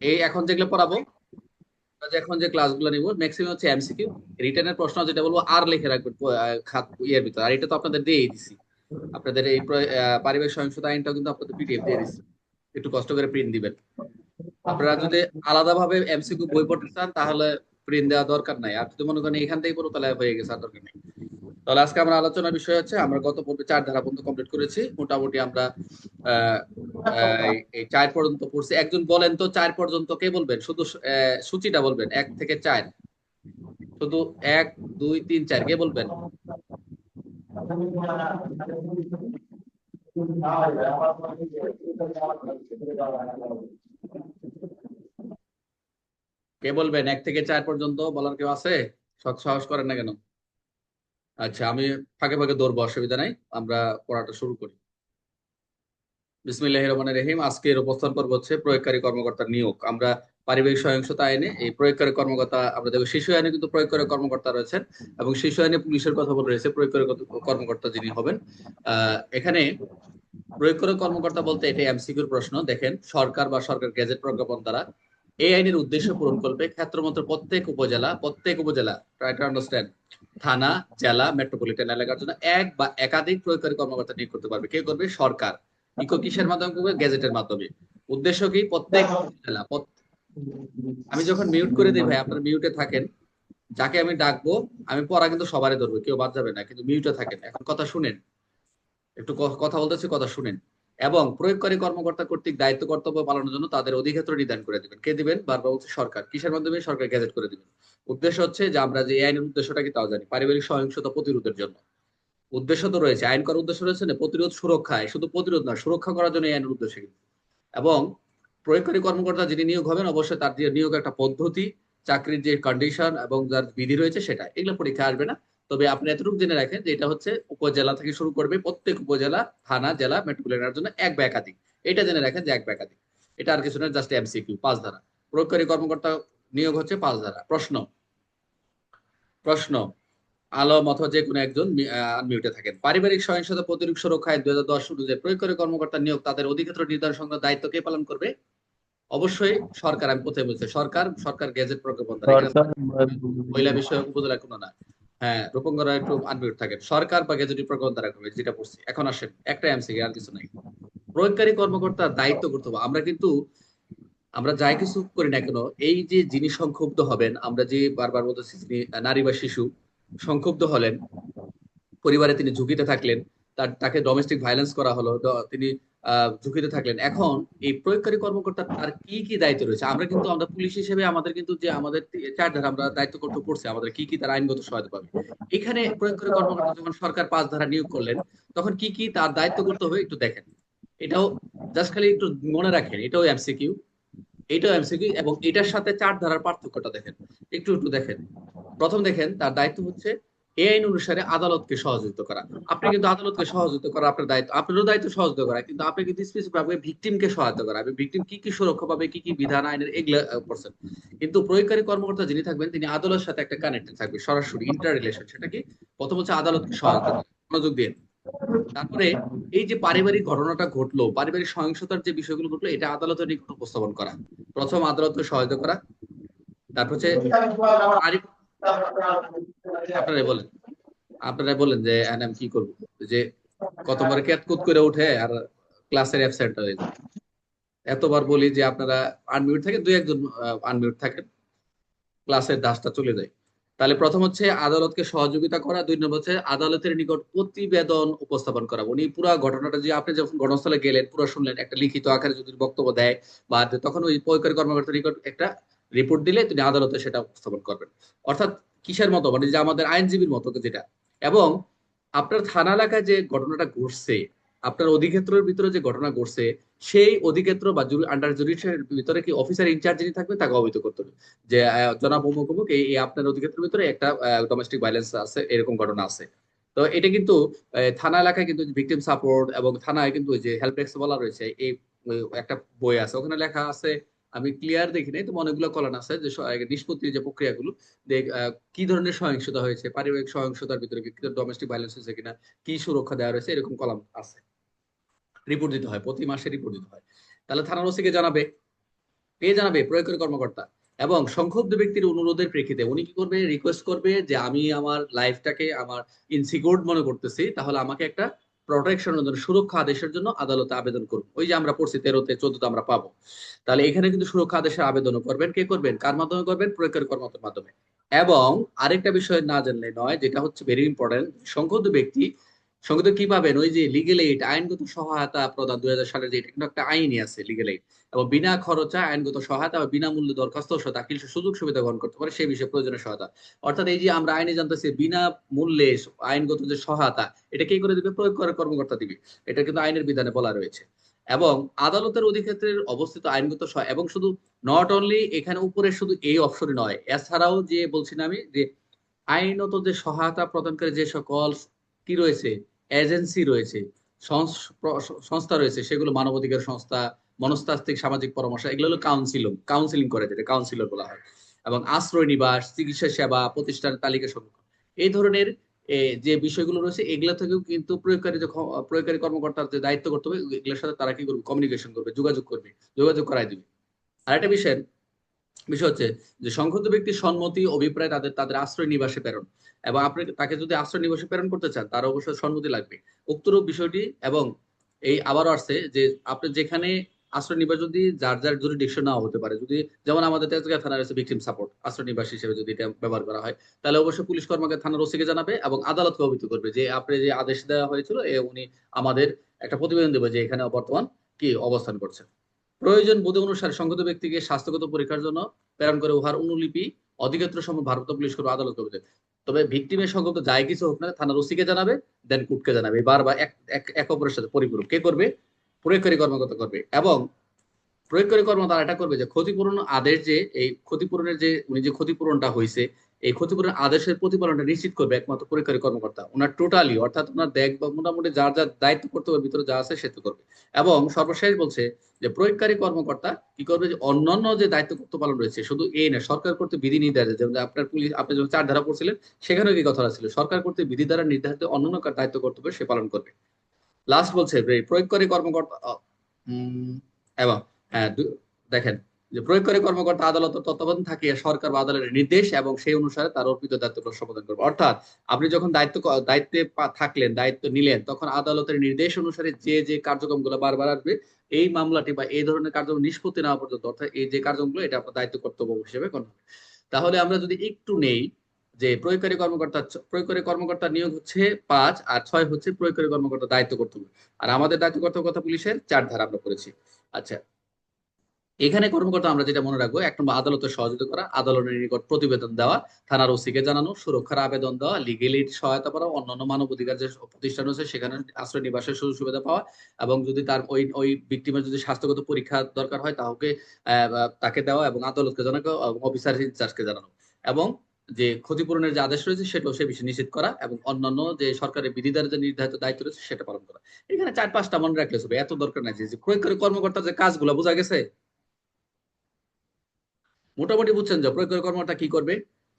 এই এখন যেগুলো পড়াবো, এখন যে ক্লাসগুলো নিব ম্যাক্সিমাম হচ্ছে এমসিকিউ। রিটেনের প্রশ্ন যেটা বলবো আর লিখে রাখবেন খাত ইয়ের ভিতর। আর এটা তো আপনাদের দিয়েই দিছি, আপনাদের এই পারিবারিক সহিংসতা আইনটাও কিন্তু আপনাদের পিডিএফ দিয়ে দিচ্ছি, একটু কষ্ট করে প্রিন্ট দিবেন। আপনারা যদি আলাদাভাবে এমসিকিউ বই পড়তে চান তাহলে প্রিন্ট দেওয়া দরকার নাই, আর যদি মনে করেন এখান থেকেই পড়ো তাহলে হয়ে গেছে, আর দরকার নেই। তাহলে আজকে আমার আলোচনার বিষয় হচ্ছে আমরা গত পর্বে 4 ধারা পর্যন্ত কমপ্লিট করেছি মোটামুটি। আমরা আহ, এই 4 পর্যন্ত পড়ছি। একজন বলেন তো 4 পর্যন্ত কে বলবেন, শুধু সূচিটা বলবেন 1 থেকে 4, শুধু 1 2 3 4 কে বলবেন? কে বলবেন 1 থেকে 4 পর্যন্ত বলার কেউ আছে? সৎ সাহস করেন না কেন? আচ্ছা, আমি ফাঁকে ফাঁকে ধরবো, অসুবিধা নাই। আমরা পড়াটা শুরু করি। বিসমিল্লাহির রহমানির রহিম। আজকের উপস্থান পর্ব হচ্ছে প্রয়োগকারী কর্মকর্তার নিয়োগ। আমরা পারিবারিক সহিংসতা আইনে এই প্রয়োগকারী কর্মকর্তা, আমরা দেখব শিশু আইনে কিন্তু প্রয়োগকারী কর্মকর্তা রয়েছেন, এবং শিশু আইনে পুলিশের কথা বলে রয়েছে প্রয়োগকারী কর্মকর্তা যিনি হবেন। এখানে প্রয়োগকারী কর্মকর্তা বলতে এটা এমসিকিউর প্রশ্ন। দেখেন, সরকার বা সরকার গেজেট প্রজ্ঞাপন দ্বারা এই আইনের উদ্দেশ্য পূরণ করবে ক্ষেত্রমত প্রত্যেক উপজেলা ট্রাই টু আন্ডারস্ট্যান্ড, থানা, জেলা, মেট্রোপলিটন এলাকার জন্য এক বা একাধিক প্রয়োগকারী কর্মকর্তা নিয়োগ করতে পারবে। কে করবে? সরকার। কিসের মাধ্যমে করবে? গেজেটের মাধ্যমে। উদ্দেশ্য কি? প্রত্যেক জেলা আমি যখন মিউট করে দিই ভাই, আপনারা মিউটে থাকেন। যাকে আমি ডাকবো আমি পড়া কিন্তু সবারই ধরবো, কেউ বাদ যাবে না, কিন্তু মিউটে থাকেন। এখন কথা শুনেন, একটু কথা বলতেছি, কথা শুনেন। এবং প্রয়োগকারী কর্মকর্তা কর্তৃক দায়িত্ব কর্তব্য পালনের জন্য তাদের অধিক্ষেত্র নির্ধারণ করে দিবেন। কে দিবেন? বারবার বলছে সরকার। কিসের মাধ্যমে? সরকার গেজেট করে দিবেন। উদ্দেশ্য হচ্ছে যে আমরা যে এই আইনের উদ্দেশ্যটা কি তাও জানি, পারিবারিক সহিংসতা প্রতিরোধের জন্য। উদ্দেশ্য তো রয়েছে, আইন করার উদ্দেশ্য রয়েছে না, প্রতিরোধ সুরক্ষায়, শুধু প্রতিরোধ না, সুরক্ষা করার জন্য এই আইনের উদ্দেশ্য কিন্তু। এবং প্রয়োগকারী কর্মকর্তা যিনি নিয়োগ হবেন, অবশ্যই তার যে নিয়োগ একটা পদ্ধতি, চাকরির যে কন্ডিশন এবং যার বিধি রয়েছে সেটা, এগুলো পরীক্ষা আসবে না। তবে আপনি এতটুকু জেনে রাখেন যে এটা হচ্ছে উপজেলা থেকে শুরু করবে, প্রত্যেক উপজেলা, থানা, জেলা, মেট্রোপলিটনের জন্য এক বা একাধিক। এটা জেনে রাখেন যে এক বা একাধিক। এটা আর কিছু না, জাস্ট এমসিকিউ। 5 ধারা প্রয়োগকারী কর্মকর্তা নিয়োগ হচ্ছে, 5 ধারা। প্রশ্ন প্রশ্ন আলম অথবা যে কোনো একজন আনমিউটে থাকেন। পারিবারিক সহিংসতা প্রতিরোধ সুরক্ষায় 2010 অনুযায়ী প্রয়োগকারী কর্মকর্তা নিয়োগ তাদের অধিক্ষেত্র নির্ধারণ সংক্রান্ত দায়িত্ব কে পালন করবে? অবশ্যই সরকার। আমি কোথায় বলছি সরকার? সরকার গেজেট প্রজ্ঞাপন দ্বারা। এখানে সরকার মহিলা বিষয়ক উপজেলা কোনো না। হ্যাঁ, রূপঙ্করা একটু আনমিউট থাকেন। সরকার বা গেজেট প্রজ্ঞাপন দ্বারা করবে, যেটা পড়ছি। এখন আসেন, একটা এমসিকিউ, আর কিছু নাই। প্রয়োগকারী কর্মকর্তার দায়িত্ব করতে হবে। আমরা কিন্তু আমরা যাই কিছু করি না কেন, এই যে যিনি সংক্ষুব্ধ হবেন, আমরা যে বারবার বলতেছি, যিনি নারী বা শিশু সংক্ষুব্ধ হলেন, পরিবারে তিনি ঝুঁকিতে থাকলেন, তাকে ডোমেস্টিক ভায়োলেন্স করা হলো, তিনি ঝুঁকিতে থাকলেন। এখন এই প্রয়োগকারী কর্মকর্তা তার কি কি দায়িত্ব রয়েছে? আমরা পুলিশ হিসেবে আমাদের কিন্তু যে আমাদের 4 ধারা আমরা দায়িত্ব কর্তব্য পড়ছে, আমাদের কি কি তার আইনগত সহায়তা পাবে। এখানে প্রয়োগকারী কর্মকর্তা যখন সরকার 5 ধারা নিয়োগ করলেন, তখন কি কি তার দায়িত্ব করতে হবে একটু দেখেন। এটাও জাস্ট খালি একটু মনে রাখেন, এটাও এমসিকিউ। এটাও এমসিকিউ, এবং এটার সাথে 4 ধারার পার্থক্যটা দেখেন, একটু একটু দেখেন। প্রথম দেখেন, তার দায়িত্ব হচ্ছে এই আইন অনুসারে আদালতকে সহযোগিতা করা। আপনি কিন্তু আদালতকে সহযোগিতা করা আপনার দায়িত্ব, আপনারও দায়িত্ব সহযোগিতা করা, কিন্তু আপনি কিন্তু স্পেসিফিক ভাবে ভিকটিমকে সহায়তা করা। ভিকটিম কি কি সুরক্ষা পাবে, কি কি বিধান আইনের, এগুলা পড়ছেন। কিন্তু প্রয়োগকারী কর্মকর্তা যিনি থাকবেন, তিনি আদালতের সাথে একটা কানেক্টেড থাকবে, সরাসরি ইন্টার রিলেশন। সেটা কি? প্রথম হচ্ছে আদালতকে সহায়তা করা, মনোযোগ দিয়ে। তারপরে এই যে পারিবারিক ঘটনাটা ঘটলো, পারিবারিক সহিংসতার যে বিষয়গুলো ঘটলো, এটা আদালতের নিকট উপস্থাপন করা। প্রথম আদালতকে সহায়তা করা। তারপর হচ্ছে আপনারাই বলেন, যে আমি কি করব, যে কতবার ক্যাতকুত করে উঠে আর ক্লাসের অ্যাবসেন্ট হয়ে যায়। এতবার বলি যে আপনারা আনমিউট থাকেন, দুই একজন আনমিউট থাকেন, ক্লাসের দাসটা চলে যায়। তাহলে প্রথম হচ্ছে আদালতকে সহযোগিতা করা, 2 নম্বর হচ্ছে আদালতের নিকট প্রতিবেদন উপস্থাপন করা। উনি পুরো ঘটনাটা, যে আপনি যখন ঘটনাস্থলে গেলেন, পুরো শুনলেন, একটা লিখিত আকারে যদি বক্তব্য দেয় বা তখন ওই প্রয়োগকারী কর্মকর্তার নিকট একটা রিপোর্ট দিলে তিনি আদালতে সেটা উপস্থাপন করবেন। অর্থাৎ কিসের মতো, মানে যে আমাদের আইনজীবীর মতো যেটা। এবং আপনার থানা এলাকায় যে ঘটনাটা ঘটছে, আপনার অধিক্ষেত্রের ভিতরে যে ঘটনা ঘটছে, সেই অধিক্ষেত্র বা আন্ডার জুডিশিয়াল ভিতরে কি অফিসার ইনচার্জ যিনি থাকবেন, তাকে অবহিত করতে হবে যে জনাব অমুক অমুক, এই আপনার অধিক্ষেত্রের ভিতরে একটা ডোমেস্টিক ভায়োলেন্স আছে, এরকম ঘটনা আছে। তো এটা কিন্তু থানা এলাকায় কিন্তু ভিকটিম সাপোর্ট, এবং থানায় কিন্তু ওই যে হেল্প ডেস্ক বলা রয়েছে, এই একটা বই আছে, ওখানে লেখা আছে। আমি ক্লিয়ার দেখি নাই, তো অনেকগুলো কলাম আছে যে নিষ্পত্তির যে প্রক্রিয়াগুলো, কি ধরনের সহিংসতা হয়েছে, পারিবারিক সহিংসতার ভিতরে কি ডোমেস্টিক ভায়োলেন্স হয়েছে কিনা, কি সুরক্ষা দেওয়া রয়েছে, এরকম কলাম আছে। রিপোর্ট দিতে হয়, প্রতি মাসে রিপোর্ট দিতে হয়। তাহলে থানার ওসিকে জানাবে। কে জানাবে? প্রয়োগকারী কর্মকর্তা। এবং সংক্ষুব্ধ ব্যক্তির অনুরোধের প্রেক্ষিতে উনি কি করবে? রিকোয়েস্ট করবে যে আমি আমার লাইফটাকে আমার ইনসিকিউর মনে করতেছি, তাহলে আমাকে একটা প্রোটেকশনের জন্য, সুরক্ষা আদেশের জন্য আদালতে আবেদন করবো। ওই যে আমরা পড়ছি 13তে 14তে আমরা পাবো। তাহলে এখানে কিন্তু সুরক্ষা আদেশের আবেদনও করবেন। কে করবেন? কার মাধ্যমে করবেন? প্রয়োগকারী কর্মকর্তার মাধ্যমে। এবং আরেকটা বিষয় না জানলে নয়, যেটা হচ্ছে ভেরি ইম্পর্টেন্ট, সংক্ষুব্ধ ব্যক্তি সংক্ষুব্ধ কি পাবেন? ওই যে লিগেল এইড, আইনগত সহায়তা প্রদান, 2000 সালের যে এটা কিন্তু একটা আইনই আছে লিগেল এইড, এবং বিনা খরচা আইনগত সহায়তা বা বিনামূল্যে দরখাস্ত সহ দাখিল সুযোগ সুবিধা গ্রহণ করতে পারে সেই বিষয়ে প্রয়োজনীয় সহায়তা। অর্থাৎ এই যে আমরা আইনে জানতেছি বিনা মূল্যে আইনগত যে সহায়তা, এটা কে করে দিবে? প্রয়োগ করে কর্মকর্তা দিবে। এটা কিন্তু আইনের বিধানে বলা রয়েছে। এবং আদালতের অধিক্ষেত্রের অবস্থিত আইনগত এবং শুধু নট অনলি এখানে উপরে শুধু এই অপশনে নয়, এছাড়াও যে বলছি না আমি যে আইনত যে সহায়তা প্রদানকারী যে সকল কি রয়েছে, এজেন্সি রয়েছে, সংস্থা রয়েছে, সেগুলো মানবাধিকার সংস্থা, মনস্তাত্ত্বিক সামাজিক পরামর্শ, এগুলো হলো কাউন্সিলিং করে, যেটা কাউন্সিলর বলা হয়। এবং আশ্রয় নিবাস, চিকিৎসা সেবা, প্রতিষ্ঠানের তালিকা সংরক্ষণ, এই ধরনের যে বিষয়গুলো রয়েছে, এগুলো থেকেও কিন্তু প্রয়োগকারী কর্মকর্তার যে দায়িত্ব করতে হবে, এগুলোর সাথে তারা কি করবে? কমিউনিকেশন করবে, যোগাযোগ করবে, যোগাযোগ করাই দিবে। আর একটা বিষয় হচ্ছে যে সংক্ষুব্ধ ব্যক্তির সম্মতি, অভিপ্রায় তাদের তাদের আশ্রয় নিবাসে প্রেরণ। এবং আপনি তাকে যদি আশ্রয় নিবাসে প্রেরণ করতে চান, তার অবশ্যই সম্মতি লাগবে উক্তরূপ বিষয়টি। এবং এই আবারও আসছে যে আপনি যেখানে আশ্রয় নিবাস যদি যার যার জুরিডিকশন নাও হতে পারে, যদি যেমন আমাদের তেজগাঁও থানার আছে ভিকটিম সাপোর্ট আশ্রয় নিবাস হিসেবে যদি এটা ব্যবহার করা হয়, তাহলে অবশ্যই পুলিশ কর্মকর্তা থানার ওসিকে জানাবে এবং আদালতকে অবহিত করবে যে আপনি যে আদেশ দেওয়া হয়েছিল উনি আমাদের একটা প্রতিবেদন দেবে যে এখানে বর্তমান কি অবস্থান করছে। প্রয়োজন বোধে অনুসারে সংগত ব্যক্তিকে স্বাস্থ্যগত পরীক্ষার জন্য প্রেরণ করে উহার অনুলিপি অধিক্ষেত্র সময় ভারপ্রাপ্ত পুলিশ করবে, আদালত করবে। তবে ভিকটিমের সংগত যাই কিছু হোক না, থানার ওসিকে জানাবে, দেন কোর্টকে জানাবে। বারবার এক এক- এক অপরের সাথে পরিপূরক কে করবে? প্রয়োগকারী কর্মকর্তা করবে। এবং প্রয়োগকারী কর্মকর্তা এটা করবে যে ক্ষতিপূরণ আদেশ, যে এই ক্ষতিপূরণের যে উনি যে ক্ষতিপূরণটা হয়েছে, এই ক্ষতিপূরণ আদেশের প্রতিপালনটা নিশ্চিত করবে একমাত্র প্রয়োগকারী কর্মকর্তা। ওনার টোটালি, অর্থাৎ ওনার দেখ বা মোটামুটি যার যার দায়িত্ব কর্তব্যের ভিতরে যা আছে সে তো করবে। এবং সর্বশেষ বলছে যে প্রয়োগকারী কর্মকর্তা কি করবে? যে অন্যান্য যে দায়িত্ব কর্তব্য পালন রয়েছে, শুধু এই না, সরকার কর্তৃক বিধি নির্দেশ, যেমন আপনার পুলিশ, আপনি যখন 4 ধারা পড়ছিলেন সেখানেও কি কথা ছিল, সরকার কর্তৃক বিধি দ্বারা নির্ধারিত অন্যান্য দায়িত্ব কর্তব্য সে পালন করবে। লাস্ট বলছে প্রয়োগকারী কর্মকর্তা এবং হ্যাঁ দেখেন যে প্রয়োগকারী কর্মকর্তা আদালতের তত্ত্বাবধান থাকিয়া সরকার বা আদালতের নির্দেশ এবং সেই অনুসারে তার অর্পিত দায়িত্ব সম্পাদন করবে। অর্থাৎ আপনি যখন দায়িত্বে থাকলেন, দায়িত্ব নিলেন, তখন আদালতের নির্দেশ অনুসারে যে যে কার্যক্রমগুলো বারবার আসবে, এই মামলাটি বা এই ধরনের কার্যক্রম নিষ্পত্তি নেওয়া পর্যন্ত, অর্থাৎ এই যে কার্যক্রমগুলো, এটা আপনার দায়িত্ব কর্তব্য হিসেবে গণ্য হবে। তাহলে আমরা যদি একটু নেই যে প্রয়োগকারী কর্মকর্তা নিয়োগ হচ্ছে 5, আর 6 হচ্ছে প্রয়োগকারী কর্মকর্তা দায়িত্ব কর্তব্য। আর আমাদের দায়িত্ব কর্তব্য কথা পুলিশের 4 ধারা আমরা করেছি। আচ্ছা, এখানে কর্মকর্তা আমরা যেটা মনে রাখবো, 1 নম্বর আদালতের সহযোগিতা করা, আদালতের নিকট প্রতিবেদন দেওয়া, থানার ওসিকে জানানো, সুরক্ষার আবেদন দেওয়া, লিগেলি সহায়তা করা, অন্যান্য মানবাধিকার যে প্রতিষ্ঠান আছে সেখানে আশ্রয় নিবাসের সুযোগ সুবিধা পাওয়া, এবং যদি তার ওই ভিকটিমের যদি স্বাস্থ্যগত পরীক্ষা দরকার হয় তাকে দেওয়া, এবং আদালতকে জানানো, অফিসার ইনচার্জকে জানানো, এবং যে ক্ষতিপূরণের যে আদেশ রয়েছে সেটাও সে বিষয়ে নিশ্চিত করা, এবং অন্যান্য যে সরকারের বিধি দ্বারা যে নির্ধারিত দায়িত্ব রয়েছে সেটা পালন করা। এখানে 4-5টা মনে রাখলে হবে, এত দরকার নাই। যে প্রয়োগকারী কর্মকর্তার যে কাজগুলো বোঝা গেছে মোটামুটি, বুঝছেন যে প্রয়োগকারী কর্মকর্তা কি করবে।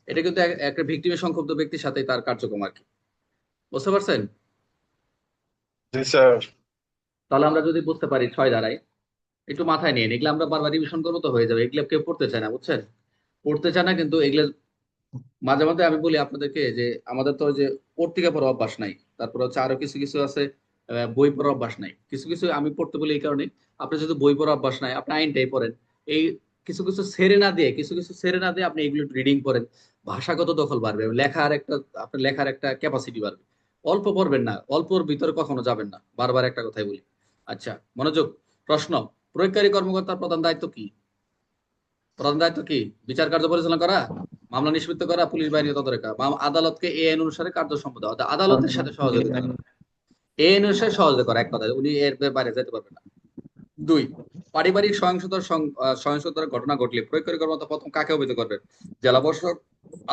এটা কিন্তু একটা ভিকটিমের সংক্ষুব্ধ ব্যক্তির সাথে তার কার্যক্রম আর কি। বুঝতে পারছেন? জি স্যার। তাহলে আমরা যদি বুঝতে পারি 6 ধারায়, একটু মাথায় নিয়ে এগুলো আমরা বারবার রিভিশন করবো তো হয়ে যাবে। এগুলো কেউ পড়তে চায় না, বুঝছেন? পড়তে চায় না, কিন্তু এগুলো মাঝে মাঝে আমি বলি আপনাদেরকে যে আমাদের তো ওই যে পত্রিকা পড়ার অভ্যাস নাই, তারপর হচ্ছে আরো কিছু কিছু আছে বই পড়ার অভ্যাস নাই। কিছু কিছু আমি পড়তে বলি এই কারণে, আপনি যদি বই পড়ার অভ্যাস নাই, আপনি আইনটাই পড়েন, এই কিছু কিছু ছেড়ে না দিয়ে আপনি এগুলো রিডিং করেন, ভাষাগত দখল বাড়বে, লেখার একটা, আপনার লেখার একটা ক্যাপাসিটি বাড়বে। অল্প পড়বেন না, অল্পর ভিতরে কখনো যাবেন না, বারবার একটা কথাই বলি। আচ্ছা, মনোযোগ। প্রশ্ন: প্রয়োগকারী কর্মকর্তার প্রধান দায়িত্ব কি? প্রধান দায়িত্ব কি? বিচার কার্য পরিচালনা করা, মামলা নিষ্পত্তি করা, পুলিশ বাহিনী তদারক করা, আদালতকে এই আইন অনুসারে কার্য সম্পাদন, অর্থাৎ আদালতের সাথে সহযোগিতা করা, এই আইন অনুসারে সহযোগিতা করা, এক কথায় উনি এর বাইরে যেতে পারবেন না। 2, পারিবারিক সহিংসতার ঘটনা ঘটলে প্রয়োগকারী কর্মকর্তা প্রথম কাকে অভিযোগ করবেন? জেলা প্রশাসক,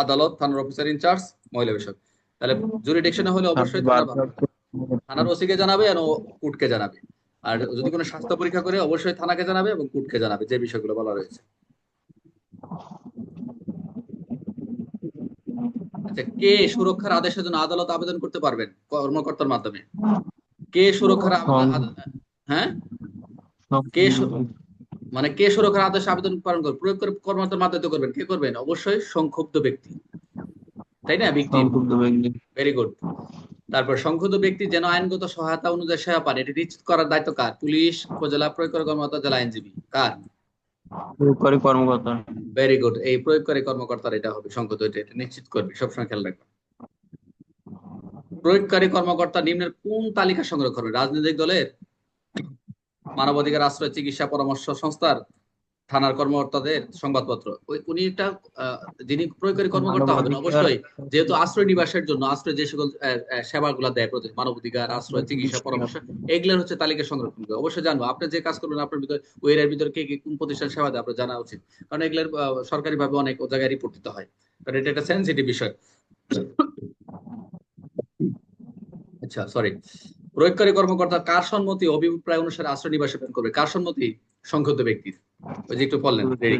আদালত, থানার অফিসার ইনচার্জ, মহিলা বিষয়ক। তাহলে জুরিডিকশনে হলে আপনি অবশ্যই বারবার থানার ওসিকে জানাবে আর কোর্টকে জানাবে। আর যদি কোনো স্বাস্থ্য পরীক্ষা করে অবশ্যই থানাকে জানাবে এবং কোর্টকে জানাবে, যে বিষয়গুলো বলা রয়েছে। আচ্ছা, কে সুরক্ষার আদেশের জন্য আদালত আবেদন করতে পারবেন কর্মকর্তার মাধ্যমে? কে সুরক্ষার সং- হ্যাঁ, কে সংবিধান। মানে কে সুরক্ষার আদেশ আবেদন পালন করবে? প্রয়োগ করে কর্মকর্তার মাধ্যমে করবেন। কে করবেন? অবশ্যই সংক্ষুব্ধ ব্যক্তি, তাই না? ভিকটিম। সংক্ষুব্ধ ব্যক্তি। Very good. তারপর সংক্ষুব্ধ ব্যক্তি যেন আইনগত সহায়তা অনুযায়ী সেবা পান, এটি নিশ্চিত করার দায়িত্ব কার? পুলিশ, উপজেলা প্রয়োগকারী কর্মকর্তা, জেলা আইনজীবী, কার? প্রয়োগকারী কর্মকর্তা। Very good. এই প্রয়োগকারী কর্মকর্তার এটা হবে সংক্ষুব্ধ, এটা নিশ্চিত করবে, সবসময় খেয়াল রাখবেন। প্রয়োগকারী কর্মকর্তা নিম্নের কোন তালিকা সংগ্রহ করবে? রাজনৈতিক দলের, মানবাধিকার আশ্রয় চিকিৎসা পরামর্শ সংস্থার, থানার কর্মকর্তাদের, সংবাদপত্র। উনি একটা যিনি প্রয়োগকারী কর্মকর্তা হবেন মানবাধিকার অবশ্যই, যেহেতু আশ্রয় নিবাসের জন্য আশ্রয় যে সকল সেবাগুলো দেয় প্রতি মানবাধিকার আশ্রয় চিকিৎসা পরামর্শ, এগুলোর হচ্ছে তালিকা সংরক্ষণ করে অবশ্যই জানবো। আপনি যে কাজ করবেন আপনার ভিতরে ওই এর ভিতরে কে কোন প্রতিষ্ঠান সেবা দেয় আপনার জানা উচিত, কারণ এগুলোর সরকারি ভাবে অনেক জায়গায় রিপোর্ট দিতে হয়, কারণ এটা একটা সেন্সিটিভ বিষয়। আচ্ছা, সরি। প্রয়োগকারী কর্মকর্তা কার সম্মতি অভিপ্রায় অনুসারে আশ্রয় নিবাসে প্রেরণ করবে? কার সম্মতি? সংক্ষুব্ধ ব্যক্তির। ওই যে একটু বললেন রেডি।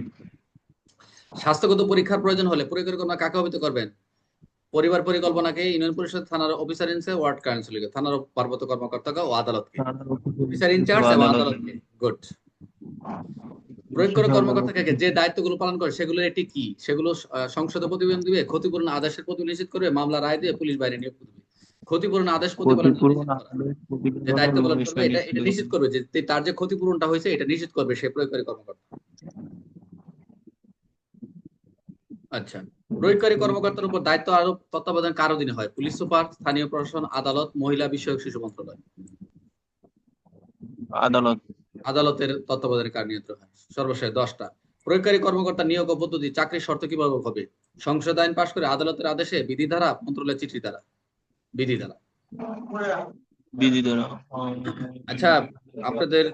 স্বাস্থ্যগত পরীক্ষার প্রয়োজন হলে প্রয়োগকারী কর্মকর্তা কাকে অবহিত করবেন? পরিবার পরিকল্পনাকে, ইউনিয়ন পরিষদ, থানার অফিসার ইনচার্জ, ওয়ার্ড কাউন্সিলকে, থানার ভারপ্রাপ্ত কর্মকর্তাকে ও আদালতকে। অফিসার ইনচার্জ এবং আদালতকে। গুড। প্রয়োগ করে কর্মকর্তাকে যে দায়িত্বগুলো পালন করে সেগুলোর একটি কি? সেগুলো সংসদে প্রতিবেদন দিবে, ক্ষতিপূরণ আদেশের প্রতি নিশ্চিত করবে, মামলা রায় দিয়ে পুলিশ বাহিনী নিয়োগ করবে। ক্ষতিপূরণ আদেশ প্রতিপালন যে দায়িত্ব পালন করবে, এটা এটা নিশ্চিত করবে যে তার যে ক্ষতিপূরণটা হয়েছে এটা নিশ্চিত করবে সে প্রয়োগকারী কর্মকর্তা। আচ্ছা, প্রয়োগকারী কর্মকর্তার উপর দায়িত্ব আরোপ তত্ত্বাবধান কার অধীনে হয়? পুলিশ সুপার, স্থানীয় প্রশাসন, আদালত, মহিলা বিষয়ক শিশু মন্ত্রণালয়। আদালত। আদালতের তত্ত্বাবধানে কার নিয়ন্ত্রণ হয়? সর্বশেষ 10টা। প্রয়োগকারী কর্মকর্তা নিয়োগ ও পদ্ধতি, চাকরির শর্ত কিভাবে হবে? সংসদ আইন পাশ করে, আদালতের আদেশে, বিধি দ্বারা, মন্ত্রণালয়ের চিঠি দ্বারা? বিধি দ্বারা। বিধি দ্বারা। আচ্ছা, আপনাদের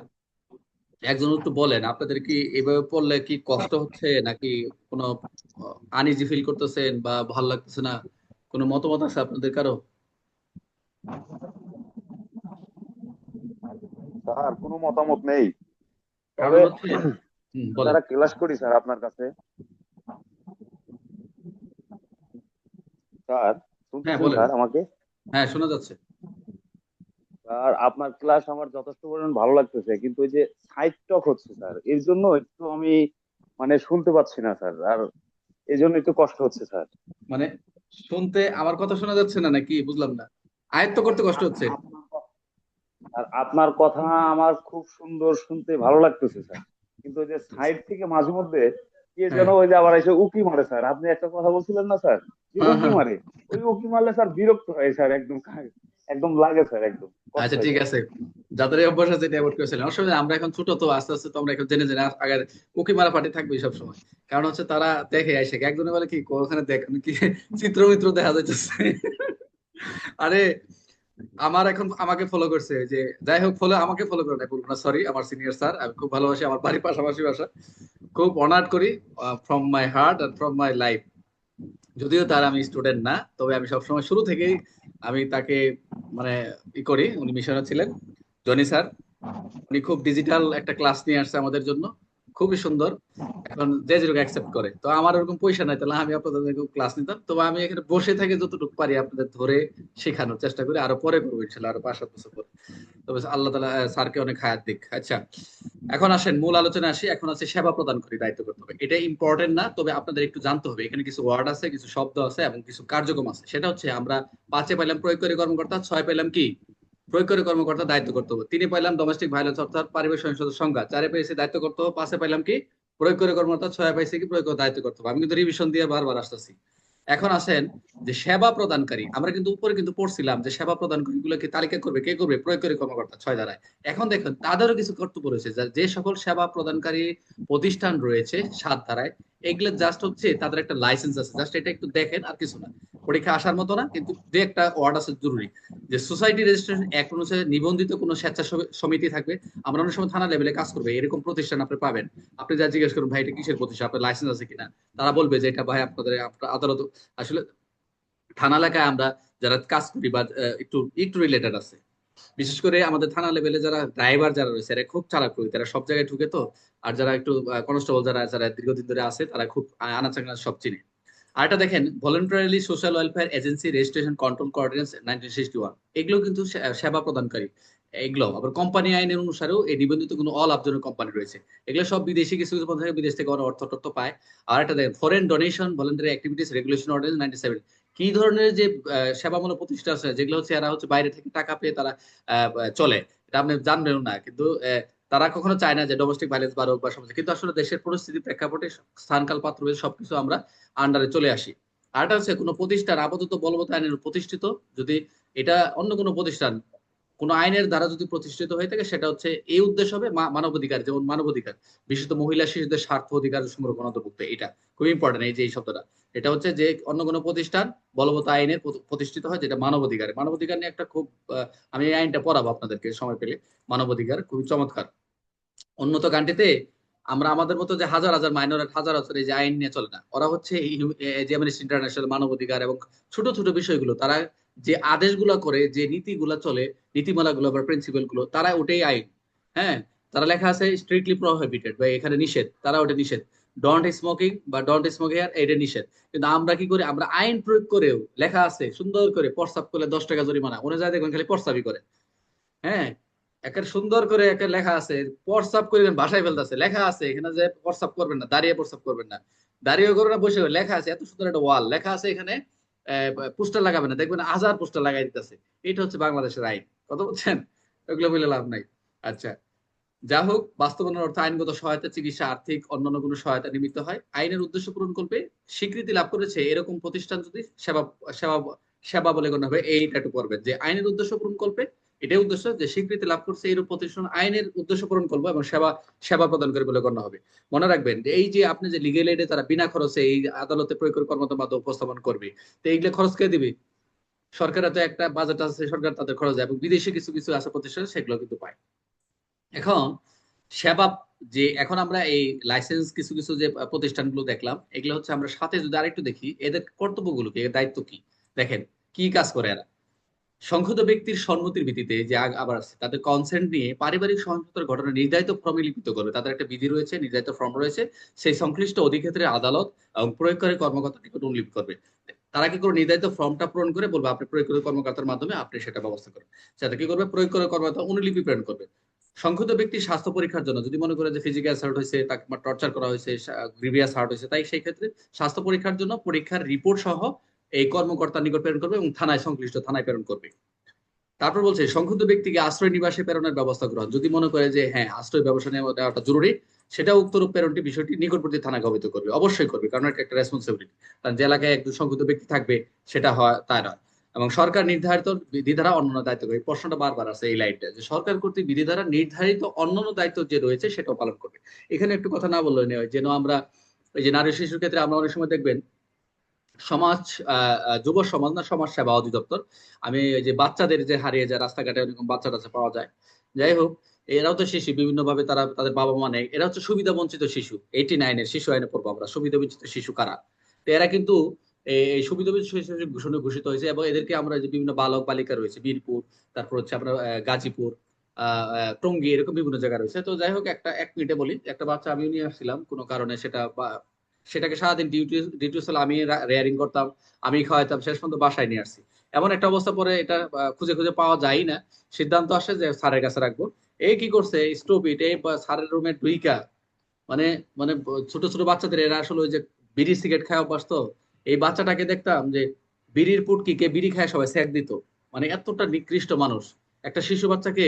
একজন একটু বলেন, আপনাদের কি এভাবে পড়লে কি কষ্ট হচ্ছে নাকি কোনো আনইজি ফিল করতেছেন বা ভালো লাগতেছে না? কোনো মতামত আছে আপনাদের কারো? স্যার কোনো মতামত নেই, কারণ তবে হচ্ছে বলেন। যারা ক্লাস করি স্যার আপনার কাছে। স্যার হ্যাঁ শুনতেছেন বলেন। স্যার আমাকে? হ্যাঁ শোনা যাচ্ছে। স্যার আপনার ক্লাস আমার যথেষ্ট পরিমাণ ভালো লাগতেছে, কিন্তু ওই যে সাইড টক হচ্ছে স্যার, এর জন্য একটু আমি মানে শুনতে পাচ্ছি না স্যার, আর এই জন্য একটু কষ্ট হচ্ছে স্যার। মানে শুনতে আমার কথা শোনা যাচ্ছে না নাকি বুঝলাম না? আয়ত্ত করতে কষ্ট হচ্ছে? আর আপনার কথা আমার খুব সুন্দর শুনতে ভালো লাগতেছে স্যার, কিন্তু ওই যে সাইড থেকে মাঝে মধ্যে কে যেন হ্যাঁ ওই যে আবার এসে উকি মারে স্যার। আপনি একটা কথা বলছিলেন না স্যার, যে হ্যাঁ উকি হ্যাঁ। মারে, ওই উকি মারলে স্যার বিরক্ত হয় স্যার, একদম একদম লাগে স্যার, একদম কষ্ট আচ্ছা হয় ঠিক স্যার। আছে, যাদের এই অভ্যাস আছে এটা অ্যাভয়েড করেছিলেন অসুবিধা, আমরা এখন ছোট তো আস্তে আস্তে তো আমরা এখন জেনে জেনে আগে উকি মারা পার্টি থাকবেই সব সময়। কারণ হচ্ছে তারা দেখে আইসে একজনে বলে কি ওখানে দেখ আমি কি চিত্র মিত্র দেখা যাইতেছে। আরে আমার এখন আমাকে ফলো করছে যে, যাই হোক ফলো আমাকে ফলো করে না বলবো না, সরি, আমার সিনিয়র স্যার, আমি খুব ভালোবাসি, আমার বাড়ির পাশাপাশি বাসা, খুব অনার্ড করি from my heart and from my life. যদিও তার আমি স্টুডেন্ট না, তবে আমি সবসময় শুরু থেকেই আমি তাকে মানে ই করি। উনি মিশনারি ছিলেন, জনি স্যার। উনি খুব ডিজিটাল একটা ক্লাস নিয়ে আসছে আমাদের জন্য, খুবই সুন্দর। এখন যে যেরকম অ্যাকসেপ্ট করে, তো আমার ওরকম পয়সা নাই, তাহলে আমি আপনাদের ক্লাস নিতাম। তবে আমি এখানে বসে থেকে যতটুকু পারি আপনাদের ধরে শেখানোর চেষ্টা করি, আরো পরে করবো ইনশাল্লাহ, আরো 5-7 বছর পরে। তবে আল্লাহ তাআলা স্যারকে অনেক হায়াত দিক। আচ্ছা, এখন আসেন মূল আলোচনা আসি। এখন আছে সেবা প্রদান করি দায়িত্ব করতে হবে, এটা ইম্পর্টেন্ট না, তবে আপনাদের একটু জানতে হবে। এখানে কিছু ওয়ার্ড আছে, কিছু শব্দ আছে এবং কিছু কার্যক্রম আছে। সেটা হচ্ছে আমরা 5-এ পাইলাম প্রয়োগকারী কর্মকর্তা, 6 পাইলাম কি প্রয়োগকারী কর্মকর্তা দায়িত্ব কর্তব্য, 3-এ পাইলাম ডোমেস্টিক ভায়োলেন্স অর্থাৎ পারিবারিক সহিংসতার সংজ্ঞা, 4-এ পেয়েছি দায়িত্ব কর্তব্য, 5-এ পাইলাম কি প্রয়োগকারী কর্মকর্তা, 6-এ পাইছি কি প্রয়োগ দায়িত্ব কর্তব্য। আমি কিন্তু রিভিশন দিয়ে বারবার আসতেছি। এখন আসেন যে সেবা প্রদানকারী, আমরা কিন্তু উপরে কিন্তু পড়ছিলাম যে সেবা প্রদানকারী গুলোকে তালিকা করবে কে করবে? প্রয়োগকারী কর্মকর্তা 6 ধারায়। এখন দেখেন তাদেরও কিছু কর্তব্য রয়েছে, যে সকল সেবা প্রদানকারী প্রতিষ্ঠান রয়েছে 7 ধারায়, এগুলো জাস্ট হচ্ছে তাদের একটা লাইসেন্স আছে, জাস্ট এটা একটু দেখেন আর কিছু না। পরীক্ষা আসার মতো না, কিন্তু যে একটা ওয়ার্ড আছে জরুরি, যে সোসাইটি রেজিস্ট্রেশন অ্যাক্ট অনুসারে নিবন্ধিত কোনো সমিতি থাকবে। আমরা অনেক সময় থানা লেভেলে কাজ করবে, এরকম প্রতিষ্ঠান আপনি পাবেন। আপনি যা জিজ্ঞেস করুন ভাই এটা কিসের প্রতিষ্ঠান, আপনার লাইসেন্স আছে কিনা, তারা বলবে যে এটা ভাই আপনাদের আপনার আদালত। আসলে থানা এলাকায় আমরা যারা কাজ করি বা একটু একটু রিলেটেড আছে, বিশেষ করে আমাদের থানা লেভেলে যারা ড্রাইভার যারা রয়েছে এরা খুব চালাক করি, তারা সব জায়গায় ঢুকে তো। আর যারা একটু কনস্টেবল যারা যারা দীর্ঘদিন ধরে আছে তারা খুব আনাচাঙ্গা সব চিনে। আর এটা দেখেন voluntarily social welfare agency registration control coordination 1961, এগুলো কিন্তু সেবা প্রদানকারী। এগুলো আবার কোম্পানি আইনের অনুসারেও এই নিবন্ধিত কোনো অলাভজনক কোম্পানি রয়েছে, এগুলো সব বিদেশি কিছু কিছু পন্থা থেকে বিদেশ থেকে অর্থ টর্থ পায়। আর একটা দেখেন foreign donation voluntary activities regulation ordinance 97, কি ধরনের যে সেবামূলক প্রতিষ্ঠান আছে যেগুলো হচ্ছে এরা হচ্ছে বাইরে থেকে টাকা পেয়ে তারা চলে, এটা আপনি জানবেন না, কিন্তু তারা কখনো চায় না যে ডোমেস্টিক ভায়োলেন্স বাড়ুক বা সমস্যা, কিন্তু আসলে দেশের পরিস্থিতি প্রেক্ষাপটে স্থানকাল পাত্র ভেদে সবকিছু আমরা আন্ডারে চলে আসি। আরেকটা হচ্ছে কোনো প্রতিষ্ঠান আপাতত বলবৎ আইনের প্রতিষ্ঠিত, যদি এটা অন্য কোনো প্রতিষ্ঠান কোন আইনের দ্বারা যদি প্রতিষ্ঠিত হয়ে থাকে সেটা হচ্ছে এই উদ্দেশ্য হবে মানবাধিকার, যেমন মানবাধিকার বিশেষত মহিলা শিশুদের স্বার্থ অধিকার সংরক্ষণ অন্তর্ভুক্ত, এটা খুব ইম্পর্টেন্ট এই যে এই শব্দটা। এটা হচ্ছে যে অন্য কোনো প্রতিষ্ঠান বলবৎ আইনের প্রতিষ্ঠিত হয় যেটা মানবাধিকার, মানবাধিকার নিয়ে একটা খুব আমি এই আইনটা পড়াবো আপনাদেরকে সময় পেলে, মানবাধিকার খুবই চমৎকার। উন্নত কান্ট্রিতে আমরা আমাদের মতো যে হাজার হাজার মাইনর হাজার হাজার এই যে আইন নিয়ে চলে না, ওরা হচ্ছে এই যে অ্যামনেস্টি ইন্টারন্যাশনাল মানবাধিকার এবং ছোট ছোট বিষয়গুলো তারা যে আদেশগুলো করে, যে নীতিগুলো চলে, নীতিমালাগুলো বা প্রিন্সিপাল গুলো, তারা ওটাই আইন। হ্যাঁ, তারা লেখা আছে স্ট্রিক্টলি প্রহিবিটেড বা এখানে নিষেধ, তারা ওটা নিষেধ। ডন্ট স্মোকিং বা ডন্ট স্মোক হেয়ার, এটা নিষেধ। কিন্তু আমরা কি করি, আমরা আইন প্রয়োগ করেও লেখা আছে সুন্দর করে প্রস্তাব করলে 10 টাকা জরিমানা, ওনে যায় দেখবেন খালি প্রস্তাবই করে। হ্যাঁ, একের সুন্দর করে একের লেখা আছে প্রস্রাব করিবেন ভাষায় ফেলতেছে, লেখা আছে এখানে যে প্রস্রাব করবেন না, দাঁড়িয়ে প্রস্রাব করবেন না, দাঁড়িয়ে করবেন না, বসে লেখা আছে, এত সুন্দর একটা ওয়াল লেখা আছে এখানে, পোস্টার লাগাবেন না, দেখবেন হাজার পোস্টার লাগাই দিতেছে। এটা হচ্ছে বাংলাদেশের আইন, কথা বলছেন, ওগুলো বলে লাভ নাই। আচ্ছা, যা হোক, বাস্তবায়নের অর্থ আইনগত সহায়তা, চিকিৎসা, আর্থিক অন্যান্য কোনো সহায়তা নিমিত্ত হয়। আইনের উদ্দেশ্য পূরণ করবে স্বীকৃতি লাভ করেছে এরকম প্রতিষ্ঠান যদি সেবা সেবা সেবা বলে গণ্য হবে, এইটা একটু করবেন যে আইনের উদ্দেশ্য পূরণ করবে, এটাই উদ্দেশ্য যে স্বীকৃতি লাভ করছে এইরূপ প্রতিষ্ঠান আইনের উদ্দেশ্য পূরণ করবে এবং সেবা সেবা প্রদান করে বলে গণ্য হবে। মনে রাখবেন যে এই যে আপনি যে লিগেল এইডে তারা বিনা খরচে এই আদালতে প্রয়োগ করে কর্মকর্তার মাধ্যমে উপস্থাপন করবে, তো এইগুলো খরচ কে দিবে? সরকারের তো একটা বাজেট আছে, সরকার তাদের খরচ দেয় এবং বিদেশি কিছু কিছু আছে প্রতিষ্ঠান সেগুলো কিন্তু পায়। এখন সেবা, যে এখন আমরা এই লাইসেন্স কিছু কিছু যে প্রতিষ্ঠানগুলো দেখলাম, এগুলো হচ্ছে আমরা সাথে যদি আরেকটু দেখি এদের কর্তব্যগুলো কি, এর দায়িত্ব কি, দেখেন কি কাজ করে এরা। সংক্ষুব্ধ ব্যক্তির সম্মতির ভিত্তিতে যে আবার আছে তাদের কনসেন্ট নিয়ে পারিবারিক সহিংসতার ঘটনা নির্ধারিত ফর্মে লিখিত করবে, তাদের একটা বিধি রয়েছে, নির্ধারিত ফর্ম রয়েছে, সেই সংশ্লিষ্ট অধিক্ষেত্রে আদালত এবং প্রয়োগকারী কর্মকর্তার নিকট অনুলিপি করবে। তারা কি করে, নির্ধারিত ফর্মটা পূরণ করে বলবে আপনি প্রয়োগকারী কর্মকর্তার মাধ্যমে আপনি সেটা ব্যবস্থা করবেন, সেটা কি করবে, প্রয়োগকারী কর্মকর্তা অনুলিপি প্রেরণ করবে। সংক্ষুব্ধ ব্যক্তির স্বাস্থ্য পরীক্ষার জন্য যদি মনে করে যে ফিজিক্যাল অ্যাসাল্ট হয়েছে, তাকে টর্চার করা হয়েছে, গ্রিভিয়াস হার্ট হয়েছে, তাই সেই ক্ষেত্রে স্বাস্থ্য পরীক্ষার জন্য পরীক্ষার রিপোর্ট সহ এই কর্মকর্তার নিকট প্রেরণ করবে এবং থানায় সংশ্লিষ্ট থানায় প্রেরণ করবে। তারপর বলছে সংক্ষুব্ধ ব্যক্তিকে আশ্রয় নিবাসে প্রেরণের ব্যবস্থা গ্রহণ, যদি মনে করে যে হ্যাঁ আশ্রয় ব্যবস্থা নেওয়াটা জরুরি, সেটা উক্তরূপ প্রেরণটি বিষয়টি নিকটবর্তী থানাকে অবহিত করবে, অবশ্যই করবে, কারণ এটা একটা রেসপন্সিবিলিটি। কারণ যে এলাকায় একজন সংক্ষুব্ধ ব্যক্তি থাকবে সেটা হয় তাই নয়। এবং সরকার নির্ধারিত বিধিধারা অন্যান্য দায়িত্ব করে, এই প্রশ্নটা বারবার আছে এই লাইনটা, যে সরকার কর্তৃক বিধিধারা নির্ধারিত অন্যান্য দায়িত্ব যে রয়েছে সেটাও পালন করবে। এখানে একটু কথা না বললে নয়, যেন আমরা এই যে নারী শিশুর ক্ষেত্রে আমরা অনেক সময় দেখবেন সমাজ যুব সমাজ না সমাজ সেবা অধিদপ্তর, আমি ওই যে বাচ্চাদের যে হারিয়ে যায় রাস্তাঘাটে এরকম বাচ্চা টাচ্চা পাওয়া যায়, যাই হোক, এরাও তো শিশু, বিভিন্ন ভাবে তারা তাদের বাবা মা নেই, এরা হচ্ছে সুবিধা বঞ্চিত শিশু, 89-এর শিশু আইনে পড়বো আমরা, সুবিধা বঞ্চিত শিশু কারা। তো এরা কিন্তু এই সুবিধা বঞ্চিত শিশু ঘোষণা ঘোষিত হয়েছে এবং এদেরকে আমরা যে বিভিন্ন বালক বালিকা রয়েছে বীরপুর, তারপর হচ্ছে আমরা গাজীপুর, টঙ্গী, এরকম বিভিন্ন জায়গা রয়েছে। তো যাই হোক, একটা 1 মিনিটে বলি, একটা বাচ্চা আমি নিয়ে আসছিলাম কোনো কারণে, সেটাকে সারাদিন ডিউটি ছিল, আমি রেয়ারিং করতাম, আমি খাওয়াইতাম, শেষ পর্যন্ত বাসায় নিয়ে আসছি। এমন একটা অবস্থা, পরে এটা খুঁজে খুঁজে পাওয়া যায় না, সিদ্ধান্ত আসে যে স্যারের কাছে রাখবো। এই কি করছে, স্টুপিড, এই স্যারের রুমে ঢুইকা, মানে মানে ছোট ছোট বাচ্চাদের, এরা আসলে ওই যে বিড়ি সিগারেট খায় অভ্যাস তো, এই বাচ্চাটাকে দেখতাম যে বিড়ির পুটকি কে বিড়ি খায় সবাই স্যাক দিত, মানে এতটা নিকৃষ্ট মানুষ, একটা শিশু বাচ্চাকে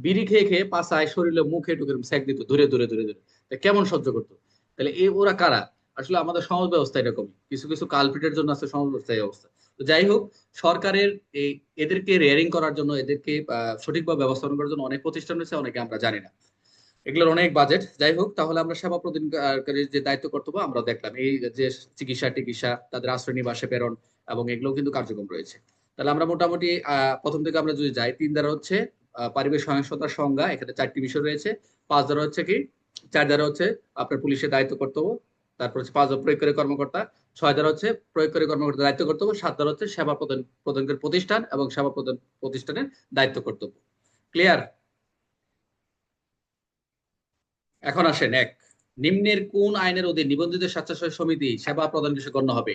বিড়ি খেয়ে খেয়ে পাছায় শরীরে মুখে ঢুকে স্যাক দিত ধরে ধরে ধরে ধরে, তা কেমন সহ্য করতো? তাহলে ওরা কারা? আসলে আমাদের সমাজ ব্যবস্থা এরকমই, কিছু কিছু কালপিটের জন্য আছে সমাজ ব্যবস্থা এই অবস্থা। তো যাই হোক, সরকারের এই এদেরকে রেয়ারিং করার জন্য, এদেরকে সঠিকভাবে ব্যবস্থাপনা করার জন্য অনেক প্রতিষ্ঠান রয়েছে, অনেকে আমরা জানি না, এগুলোর অনেক বাজেট। যাই হোক, তাহলে আমরা সেবা প্রদানকারীর যে দায়িত্ব কর্তব্য আমরা দেখলাম, এই যে চিকিৎসা টিকিৎসা, তাদের আশ্রয় নিবাসে প্রেরণ, এবং এগুলো কিন্তু কার্যক্রম রয়েছে। তাহলে আমরা মোটামুটি প্রথম থেকে আমরা যদি যাই, 3 ধারা হচ্ছে পারিবারিক সহিংসতার সংজ্ঞা, এখানে 4টি বিষয় রয়েছে। 5 ধারা হচ্ছে কি, 4 ধারা হচ্ছে আপনার পুলিশের দায়িত্ব কর্তব্য, তারপর হচ্ছে 5 ধারা প্রয়োগকারী কর্মকর্তা, 6 ধারা হচ্ছে প্রয়োগকারী কর্মকর্তার দায়িত্ব কর্তব্য, 7 ধারা হচ্ছে সেবা প্রদানকারী প্রতিষ্ঠান এবং সেবা প্রদান প্রতিষ্ঠানের দায়িত্ব কর্তব্য। ক্লিয়ার? এখন আসেন, 1, নিম্নের কোন আইনের অধীন নিবন্ধিত স্বেচ্ছাসেবী সমিতি সেবা প্রদান বিষয়ে গণ্য হবে?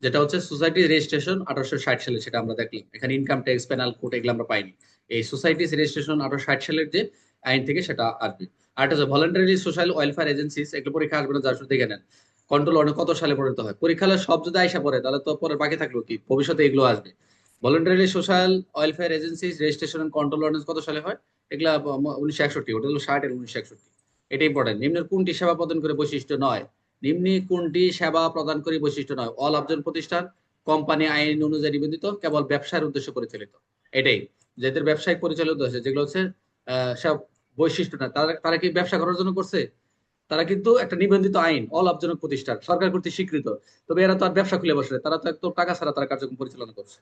যেটা হচ্ছে সোসাইটি রেজিস্ট্রেশন 1860 সালে, সেটা আমরা দেখলাম। এখানে ইনকাম ট্যাক্স, পেনাল কোড এগুলো আমরা পাইনি। এই সোসাইটিস রেজিস্ট্রেশন 1860 সালের যে আইন থেকে সেটা আসবে। আর এটা হচ্ছে ভলান্টারি সোশ্যাল ওয়েলফেয়ার এজেন্সিস, এগুলো পরীক্ষা আসবে না, যার শুধু দেখে নেন। কন্ট্রোল অনেক কত সালে পরিণত হয়, পরীক্ষা হলে সব যদি আইসা পড়ে তাহলে তো পরে বাকি থাকলো কি, ভবিষ্যতে এগুলো আসবে। Voluntary social welfare agencies registration and control ordinance কত সালে হয়? এগুলা 1961, ওটা হলো 60 এবং 1961। এটা ইম্পর্টেন্ট। নিম্নের কোনটি সেবা প্রদান করে বৈশিষ্ট্য নয়? নিম্নে কোনটি সেবা প্রদান করে বৈশিষ্ট্য নয়? অলাভজন প্রতিষ্ঠান, কোম্পানি আইন অনুযায়ী নিবন্ধিত, কেবল ব্যবসার উদ্দেশ্যে পরিচালিত। এটাই, যাদের ব্যবসায়িক পরিচালিত হয়েছে, যেগুলো হচ্ছে সব বৈশিষ্ট্য না, তারা তারা কি ব্যবসা করার জন্য করছে? তারা কিন্তু একটা নিবন্ধিত আইন, অলাভজনক প্রতিষ্ঠান, সরকার কর্তৃক স্বীকৃত। তবে এরা তো আর ব্যবসা খুলে বসে, তারা তো একদম টাকা ছাড়া তারা কার্যক্রম পরিচালনা করছে।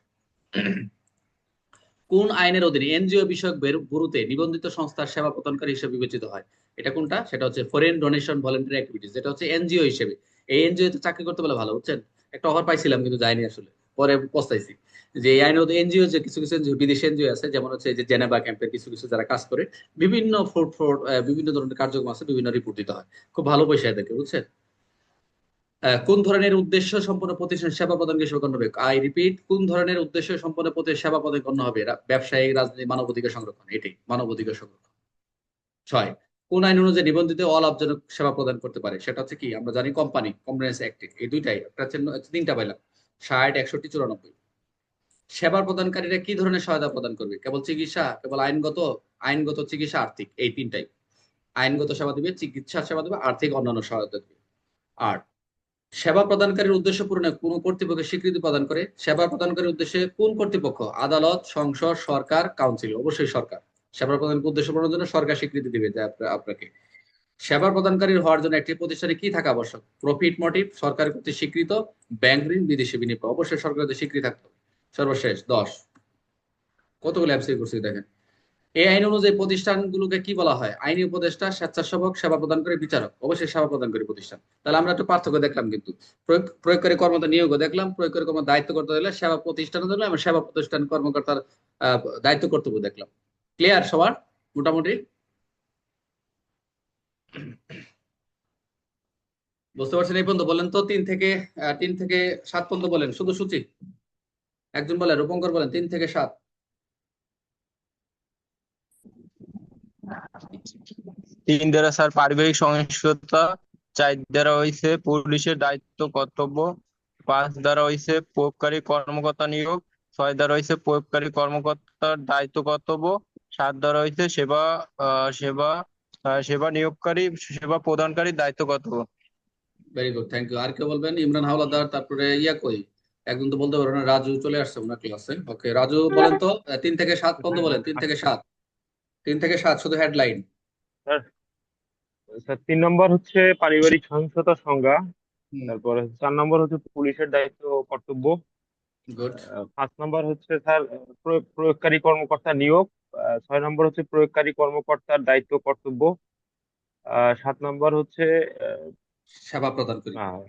কোন আইনের অধীনে এনজিও বিষয়ক ব্যুরোতে নিবন্ধিত সংস্থার সেবা প্রদানকারী হিসেবে বিবেচিত হয়? এটা কোনটা? সেটা হচ্ছে ফরেন ডোনেশন ভলান্টারি অ্যাক্টিভিটিস, যেটা হচ্ছে এনজিও হিসেবে। এই এনজিও তে চাকরি করতে বলে ভালো, বুঝছেন? একটা অফার পাইছিলাম কিন্তু যাইনি আসলে, পরে পস্তাইছি। যে এই আইনের এনজিও, যে কিছু কিছু এনজিও, বিদেশি এনজিও আছে, যেমন হচ্ছে এই যে জেনেভা ক্যাম্পের কিছু কিছু যারা কাজ করে, বিভিন্ন বিভিন্ন ধরনের কার্যক্রম আছে, বিভিন্ন রিপোর্ট দিতে হয়, খুব ভালো পয়সা এদেরকে, বুঝছেন? কোন ধরনের উদ্দেশ্য সম্পন্ন প্রতিষ্ঠান সেবা প্রদানকে হিসেবে গণ্য হবে? আই রিপিট, কোন ধরনের উদ্দেশ্য সম্পন্ন সেবা প্রদান গণ্য হবে? ব্যবসায়িক, রাজনীতি, মানবাধিকার সংরক্ষণ। এটাই মানবাধিকার সংরক্ষণ। 6, কোন আইন অনুযায়ী নিবন্ধিত অলাভজনক সেবা প্রদান করতে পারে? সেটা হচ্ছে কি, আমরা জানি কম্পিটিশন অ্যাক্ট। এই দুইটাই, একটা হচ্ছে তিনটা পাইলাম, 60, 61, 94। সেবা প্রদানকারীরা কি ধরনের সহায়তা প্রদান করবে? কেবল চিকিৎসা, কেবল আইনগত, আইনগত, চিকিৎসা, আর্থিক, এই তিনটাই। আইনগত সেবা দিবে, চিকিৎসা সেবা দিবে, আর্থিক অন্যান্য সহায়তা দিবে। আর সেবা প্রদানকারীর উদ্দেশ্য পূরণে কোন কর্তৃপক্ষের স্বীকৃতি প্রদান করে? সেবা প্রদানকারীর উদ্দেশ্যে কোন কর্তৃপক্ষ? আদালত, সংসদ, সরকার, কাউন্সিল। অবশ্যই সরকার। সেবা প্রদানের উদ্দেশ্য পূরণের জন্য সরকার স্বীকৃতি দিবে যে আপনাকে। সেবা প্রদানকারী হওয়ার জন্য একটি প্রতিষ্ঠানে কি থাকা আবশ্যক? প্রফিট মোটিভ, সরকার কর্তৃক স্বীকৃত, ব্যাংক ঋণ, বিদেশি বিনিয়োগ। অবশ্যই সরকার কর্তৃক স্বীকৃতি থাকতে হবে। সর্বশেষ 10, কতগুলো এমসিকিউ করছি দেখেন। এই আইন অনুযায়ী প্রতিষ্ঠানগুলোকে কি বলা হয়? আইনি উপদেষ্টা, স্বেচ্ছাসেবক, সেবা প্রদানকারী, বিচারক। অবশ্যই সেবা প্রদানকারী প্রতিষ্ঠান। তাহলে আমরা একটু পার্থক্য দেখলাম কিন্তু। প্রয়োগকারী কর্মকর্তা নিয়োগ দেখলাম, প্রয়োগকারী কর্মকর্তা দায়িত্ব করতে দিলে, সেবা প্রতিষ্ঠান দিলে আমরা সেবা প্রতিষ্ঠান কর্মকর্তার দায়িত্ব কর্তব্য দেখলাম। ক্লিয়ার সবার মোটামুটি? বুঝতে পারছেন এই পর্যন্ত? বলেন তো 3 থেকে 7 পর্যন্ত বলেন, শুধু সূচি। একজন বলেন, রূপঙ্কর বলেন 3 থেকে 7। 3 দ্বারা স্যার পারিবারিক সহিংসতা, 4 দ্বারা হইছে পুলিশের দায়িত্ব কর্তব্য, 5 দ্বারা হইছে প্রয়োগকারী কর্মকর্তা নিয়োগ, 6 দ্বারা হইছে প্রয়োগকারী কর্মকর্তার দায়িত্ব কর্তব্য, 7 দ্বারা হইছে সেবা সেবা সেবা নিয়োগকারী, সেবা প্রদানকারী দায়িত্ব কর্তব্য। Very good, thank you. আর কেউ বলবেন? ইমরান হাওলাদার, তারপরে ইয়া কই, একজন তো বলতে পারবেন না, রাজু চলে আসছে ওনার ক্লাসে। ওকে রাজু বলেন তো 3 থেকে 7 পর্যন্ত বলেন। 3 থেকে 7, 3 থেকে 7 শুধু হেডলাইন। স্যার স্যার 3 নম্বর হচ্ছে পারিবারিক সহিংসতার সংজ্ঞা। তারপরে 4 নম্বর হচ্ছে পুলিশের দায়িত্ব ও কর্তব্য। গুড। 5 নম্বর হচ্ছে স্যার প্রয়োগকারী কর্মকর্তা নিয়োগ। 6 নম্বর হচ্ছে প্রয়োগকারী কর্মকর্তার দায়িত্ব কর্তব্য। 7 নম্বর হচ্ছে সেবা প্রদান করি, আহ,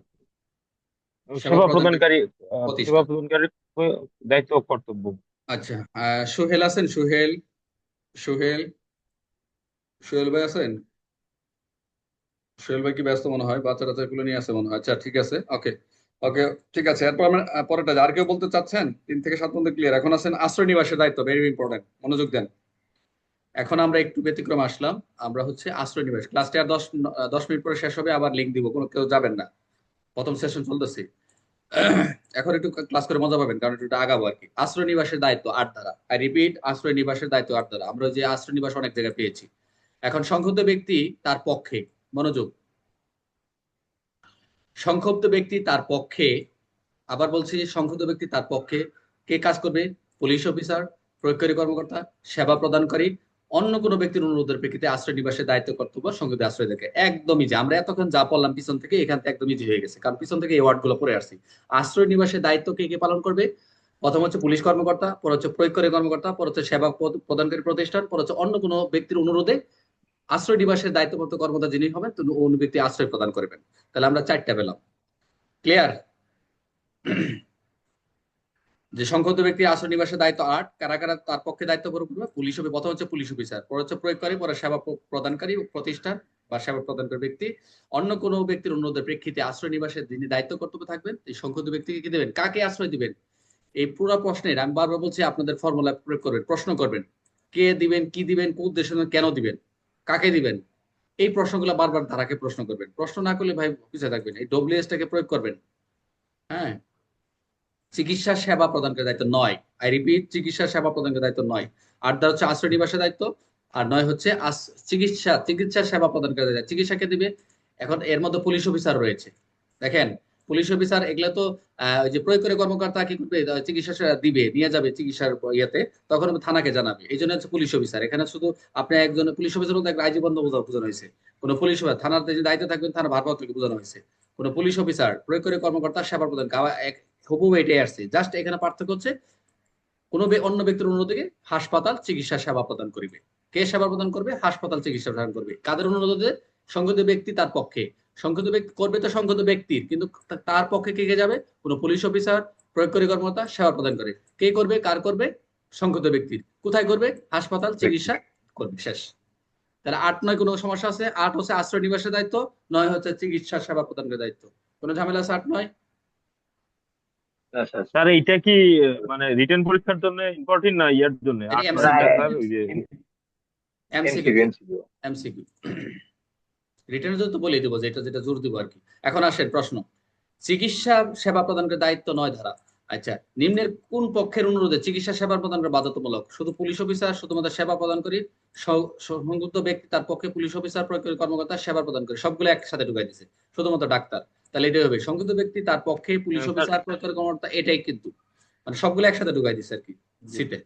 সেবা সেবা প্রদানকারী প্রদানকারী সেবা প্রতিষ্ঠান। প্রদানকারীর দায়িত্ব ও কর্তব্য। আচ্ছা, সুহেল আছেন? সুহেল, সুহেল, সুহেল ভাই আছেন? সোহেল ভাই কি ব্যস্ত মনে হয়? বাচ্চা টাচ্চা গুলো নিয়ে আছে মনে হয়। আচ্ছা ঠিক আছে, ওকে ওকে, ঠিক আছে। এরপর আমরা পরেরটা, আর কেউ বলতে চাচ্ছেন? 3 থেকে 7 পর্যন্ত ক্লিয়ার। এখন আছেন আশ্রয় নিবাসের দায়িত্ব, ভেরি ইম্পর্টেন্ট, মনোযোগ দেন। এখন আমরা একটু ব্যতিক্রম আসলাম, আমরা হচ্ছে আশ্রয় নিবাস। ক্লাসটা আর 10 মিনিট পরে শেষ হবে, আবার লিঙ্ক দিব, কোনো কেউ যাবেন না, প্রথম সেশন চলতেছে। এখন একটু ক্লাস করে মজা পাবেন, কারণ একটু আগাবো আর কি। আশ্রয় নিবাসের দায়িত্ব 8 ধারা। আই রিপিট, আশ্রয় নিবাসের দায়িত্ব 8 ধারা। আমরা যে আশ্রয় নিবাস অনেক জায়গায় পেয়েছি। এখন সংক্ষুব্ধ ব্যক্তি তার পক্ষে, মনোযোগ, সংক্ষুব্ধ ব্যক্তি তার পক্ষে, আবার বলছি সংক্ষুব্ধ ব্যক্তি তার পক্ষে কে কাজ করবে? পুলিশ অফিসার, প্রয়োগকারী কর্মকর্তা, সেবা প্রদানকারী, অন্য কোনো ব্যক্তির অনুরোধের প্রেক্ষিতে আশ্রয় নিবাসের দায়িত্ব কর্তব্য সংক্ষিপ্ত আশ্রয় দেখে। একদমই যে আমরা এতক্ষণ যা পড়লাম পিছন থেকে, এখান থেকে একদম ইজি হয়ে গেছে, কারণ পিছন থেকে এই ওয়ার্ড গুলো পড়ে আসছি। আশ্রয় নিবাসের দায়িত্ব কে কে পালন করবে? প্রথম হচ্ছে পুলিশ কর্মকর্তা, পর হচ্ছে প্রয়োগকারী কর্মকর্তা, পর হচ্ছে সেবা প্রদানকারী প্রতিষ্ঠান, পর হচ্ছে অন্য কোনো ব্যক্তির অনুরোধে আশ্রয় নিবাসের দায়িত্বপ্রাপ্ত কর্মকর্তা যিনি হবেন তিনি অন্য ব্যক্তি আশ্রয় প্রদান করবেন। তাহলে আমরা 4টা পেলাম। ক্লিয়ার? যে সংক্ষুব্ধ ব্যক্তি আশ্রয় নিবাসের দায়িত্ব 8, কারা কারা তার পক্ষে দায়িত্ব পালন করবে? পুলিশ হবে, প্রথম হচ্ছে পুলিশ অফিসার, পরে হচ্ছে প্রয়োগকারী, পরে সেবা প্রদানকারী প্রতিষ্ঠান, বা সেবা প্রদানকারী ব্যক্তি অন্য কোনো ব্যক্তির অনুরোধের প্রেক্ষিতে আশ্রয় নিবাসের যিনি দায়িত্ব কর্তব্য থাকবেন, এই সংক্ষুব্ধ ব্যক্তিকে কি দেবেন, কাকে আশ্রয় দিবেন। এই পুরো প্রশ্নের আমি বারবার বলছি আপনাদের ফর্মুলা প্রয়োগ করবেন, প্রশ্ন করবেন, কে দিবেন, কি দিবেন, কোন উদ্দেশ্যে, কেন দিবেন, কাকে দিবেন, এই প্রশ্নগুলো বারবার ধারাকে প্রশ্ন করবেন। প্রশ্ন না করলে ভাই পিছিয়ে থাকবেন। এই ডব্লিউএস টাকে প্রয়োগ করবেন। হ্যাঁ, চিকিৎসা সেবা প্রদানকারী দায়িত্ব 9, আই রিপিট, চিকিৎসা সেবা প্রদানকারী দায়িত্ব 9। 8 দ্বারা হচ্ছে আশ্রয় নিবাসের দায়িত্ব, আর 9 হচ্ছে চিকিৎসা সেবা প্রদানকারী দায়িত্ব। চিকিৎসাকে দিবে। এখন এর মধ্যে পুলিশ অফিসার রয়েছে। দেখেন, পুলিশ অফিসার এগুলো তো ওই যে প্রয়োগকারী কর্মকর্তা কি করবে, চিকিৎসা দিবে, নিয়ে যাবে চিকিৎসার ইয়েতে, তখন থানাকে জানাবে। এই জন্য হচ্ছে পুলিশ অফিসার। এখানে শুধু আপনি একজন পুলিশ অফিসার বলতে আইজি বন্ধ বোঝানো হয়েছে। কোন পুলিশ অফিসার থানাতে যে দায়িত্ব থাকবেন থানা ভারপ্রাপ্তকে বোঝানো হয়েছে। কোন পুলিশ অফিসার প্রয়োগকারী কর্মকর্তা সেবা প্রদান হুবহু এটাই আসছে। জাস্ট এখানে পার্থক্য হচ্ছে কোনো অন্য ব্যক্তির অনুরোধে হাসপাতাল চিকিৎসা সেবা প্রদান করিবে। কে সেবা প্রদান করবে? হাসপাতাল চিকিৎসা প্রদান করবে। কাদের অনুরোধে? সংগত ব্যক্তি তার পক্ষে। সংগত ব্যক্তি করবে তো সংগত ব্যক্তির, কিন্তু তার পক্ষে কে কে যাবে? কোনো পুলিশ অফিসার, প্রয়োগকারী কর্মকর্তা সেবা প্রদান করে। কে করবে? কার করবে? সংগত ব্যক্তির। কোথায় করবে? হাসপাতাল চিকিৎসা করবে। শেষ। তাহলে 8, 9 কোনো সমস্যা আছে? 8 হচ্ছে আশ্রয় নিবাসের দায়িত্ব, 9 হচ্ছে চিকিৎসা সেবা প্রদানের দায়িত্ব। কোনো ঝামেলা আছে 8, 9? স্যার এইটা কি মানে রিটেন পরীক্ষার জন্য ইম্পর্টেন্ট না ইয়ার জন্য এটি 8, 9 এমসিকিউ, টা স্যার ওই যে এমসিকিউ, এমসিকিউ। রিটার্নের জন্য তো বলেই দেবো যে এটা যেটা জোর দিব আর কি। এখন আসেন প্রশ্ন, চিকিৎসা সেবা প্রদানের দায়িত্ব 9 ধারা। আচ্ছা, নিম্নের কোন পক্ষের অনুরোধে চিকিৎসা সেবা প্রদান করা বাধ্যতামূলক? শুধু পুলিশ অফিসার, শুধুমাত্র সেবা প্রদান করি, সংযুক্ত ব্যক্তি তার পক্ষে পুলিশ অফিসার, প্রয়োগকারী কর্মকর্তা সেবা প্রদান করে। সবগুলো একসাথে ঢুকাই দিছে, শুধুমাত্র ডাক্তার। তাহলে এটাই হবে সংযুক্ত ব্যক্তি তার পক্ষে পুলিশ স্যার অফিসার, প্রয়োগকারী কর্মকর্তা, এটাই কিন্তু মানে সবগুলো একসাথে ঢুকাই দিছে আর কি সিটে।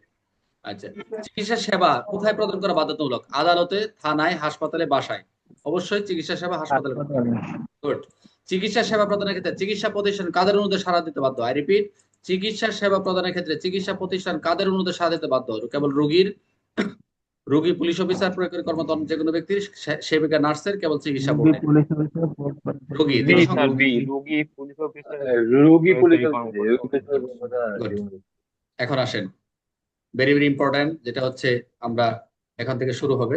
আচ্ছা, চিকিৎসা সেবা কোথায় প্রদান করা বাধ্যতামূলক? আদালতে, থানায়, হাসপাতালে, বাসায়। অবশ্যই চিকিৎসা সেবা হাসপাতালে। গুড। চিকিৎসা সেবা প্রদানের ক্ষেত্রে চিকিৎসা প্রতিষ্ঠান কাদের অনুরোধে সাড়া দিতে বাধ্য? আই রিপিট, চিকিৎসা সেবা প্রদানের ক্ষেত্রে চিকিৎসা প্রতিষ্ঠান কাদের অনুরোধে সাড়া দিতে বাধ্য? কেবল রোগী, পুলিশ অফিসার, প্রয়োগকারী কর্মকর্তা, যে কোনো ব্যক্তির, সেবিকা, নার্সের, কেবল চিকিৎসা বোর্ডে। রোগী বি তিনি স্যার বি রোগী পুলিশ অফিসার রোগী পুলিশ প্রয়োগকারী কর্মকর্তা। Good. এখন আসেন ভেরি ভেরি ইম্পর্টেন্ট, যেটা হচ্ছে আমরা এখান থেকে শুরু হবে।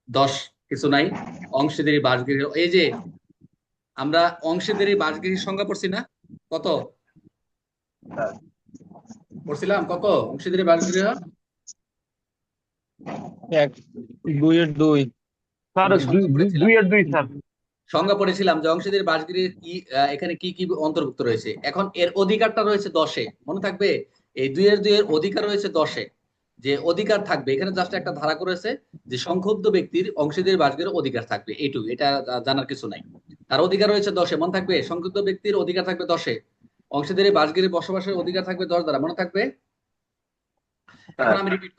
10 কিছু নাই, অংশীদারি বাসগৃহ। এই যে আমরা অংশীদারি বাসগৃহের সংজ্ঞা পড়ছি না? কত পড়ছিলাম? কত অংশীদারি বাসগৃহ? 1, 2 এর 2। স্যার আমরা সংজ্ঞা পড়েছিলাম। 2 এর 2 স্যার। সংজ্ঞা পড়েছিলাম যে অংশীদারি বাসগৃহের কি এখানে কি কি অন্তর্ভুক্ত রয়েছে। এখন এর অধিকারটা রয়েছে 10-এ, মনে থাকবে। এই 2 এর 2 এর অধিকার রয়েছে 10-এ, যে অধিকার থাকবে। এখানে জাস্ট একটা ধারা করেছে যে সংক্ষুব্ধ ব্যক্তির অংশীদারি বাসগৃহের অধিকার থাকবে, এইটুকু। এটা জানার কিছু নাই। তার অধিকার রয়েছে 10-এ, মনে থাকবে। সংক্ষুব্ধ ব্যক্তির অধিকার থাকবে 10-এ, অংশীদারি বাসগৃহে বসবাসের অধিকার থাকবে 10 দ্বারা, মনে থাকবে। এখন আমি রিপিট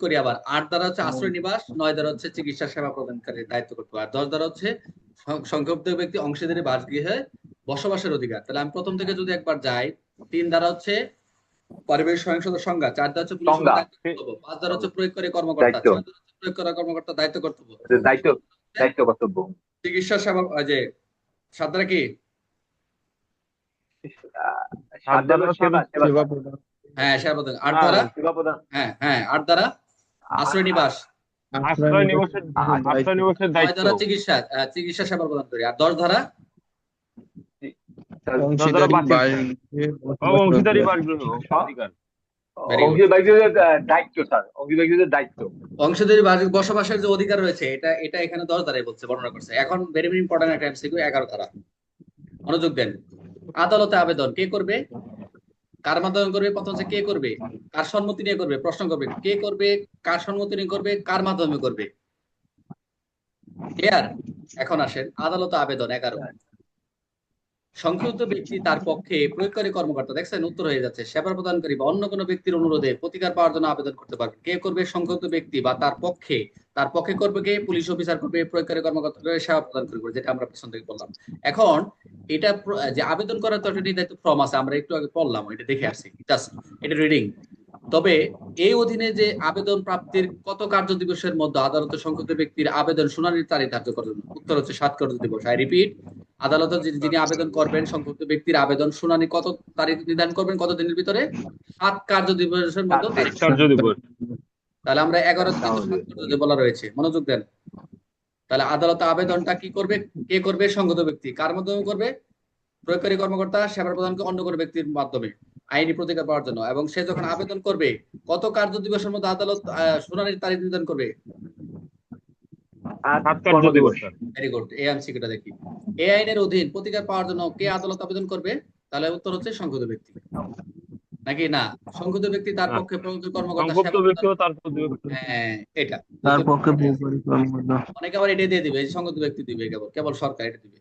করি, আবার 8 দ্বারা হচ্ছে আশ্রয় নিবাস, 9 দ্বারা হচ্ছে চিকিৎসা সেবা প্রদানকারীর দায়িত্ব করতে হবে, আর 10 দ্বারা হচ্ছে সংক্ষুব্ধ ব্যক্তি অংশীদারি বাসগৃহে বসবাসের অধিকার। তাহলে আমি প্রথম থেকে যদি একবার যাই, 3 দ্বারা হচ্ছে পারিবারিক সহিংসতার সংজ্ঞা, 4 দ্বারা হচ্ছে পুলিশ সংজ্ঞা। দায়িত্ব কর্তব্য, 5 দ্বারা হচ্ছে প্রয়োগকারী কর্মকর্তা, দায়িত্ব। 6 দ্বারা হচ্ছে প্রয়োগ করা কর্মকর্তা দায়িত্ব কর্তব্য, দায়িত্ব কর্তব্য। চিকিৎসা সেবা যে 7 দ্বারা কি? 7 দ্বারা সেবা সেবা প্রদান। হ্যাঁ, সেবা প্রদান। 8 দ্বারা, সেবা প্রদান। হ্যাঁ 8 দ্বারা আশ্রয় নিবাস, আশ্রয় নিবাসের দায়িত্ব। 9 দ্বারা চিকিৎসা সেবা প্রদান করি, আর 10 ধারা অংশীদারি বাসগৃহে অংশীদারি বাসগৃহ অধিকার। দায়িত্ব স্যার, দায়িত্ব। অংশীদারি বসবাসের যে অধিকার রয়েছে, এটা এখানে 10 দ্বারাই বলছে, বর্ণনা করছে। এখন ভেরি ভেরি ইম্পর্টেন্ট একটা এমসিকিউ, 11 ধারা। মনোযোগ দেন। আদালতে আবেদন কে করবে? কার মাধ্যমে করবে? প্রথম হচ্ছে কে করবে, কার সম্মতি নিয়ে করবে। প্রশ্ন করবে কে করবে, কার সম্মতি নিয়ে করবে, কার মাধ্যমে করবে। ক্লিয়ার? এখন আসেন আদালতে আবেদন 11। সংক্ষুব্ধ ব্যক্তি তার পক্ষে প্রয়োগকারী কর্মকর্তা, দেখছেন উত্তর হয়ে যাচ্ছে, সেবা প্রদানকারী বা অন্য কোনো ব্যক্তির অনুরোধে প্রতিকার পাওয়ার জন্য আবেদন করতে পারবে। কে করবে? সংক্ষুব্ধ ব্যক্তি বা তার পক্ষে করবে কে? পুলিশ অফিসার করবে, প্রয়োগকারী কর্মকর্তা সেবা প্রদান করবে, যেটা আমরা পিছন থেকে বললাম। এখন এটা যে আবেদন করার তো একটা নির্ধারিত ফর্ম আছে, আমরা একটু আগে পড়লাম, এটা দেখে আসছি, জাস্ট এটা রিডিং। তবে এই অধীনে যে আবেদন প্রাপ্তির কত কার্য দিবসের মধ্যে আদালতে সংক্ষুব্ধ ব্যক্তির আবেদন শুনানির তারিখ ধার্য করবেন? উত্তর হচ্ছে 7 কার্য দিবস। আই রিপিট, আদালতে যিনি আবেদন করবেন, সংক্ষুব্ধ ব্যক্তির আবেদন শুনানি কত তারিখ নির্ধারণ করবেন? কত দিনের ভিতরে? 7 কার্য দিবসের মধ্যে তারিখ। কার্য দিবস। তাহলে আমরা 11 কিন্তু 7 কার্য বলা রয়েছে, মনোযোগ দেন। তাহলে আদালতে আবেদনটা কি করবে, কে করবে? সংগত ব্যক্তি। কার মাধ্যমে করবে? প্রয়োগকারী কর্মকর্তা সেবা প্রদানকে অন্য কোনো ব্যক্তির মাধ্যমে আইনি প্রতিকার পাওয়ার জন্য। এবং সে যখন আবেদন করবে, কত কার্য দিবসের মধ্যে আদালত শুনানির তারিখ নির্ধারণ করবে? 8 কার্য দিবস কর্মদিবস। স্যার। ভেরি গুড, এই এমসিকিউটা দেখি। এই আইনের অধীন প্রতিকার পাওয়ার জন্য কে আদালত আবেদন করবে? তাহলে উত্তর হচ্ছে সংগত ব্যক্তি, নাকি না? সংগত ব্যক্তি তার না, পক্ষে প্রয়োগকারী কর্মকর্তা সংক্ষুব্ধ সেবা ব্যক্তি প্রদান। ও তার প্রতিবেদন। হ্যাঁ, এটা তার বুঝতে পক্ষে পেরেছি। প্রয়োগকারী কর্মকর্তা। অনেকে আবার এটা দিয়ে দিবে, এই সংগত ব্যক্তি দিবে, কেবল কেবল সরকার এটা দিবে।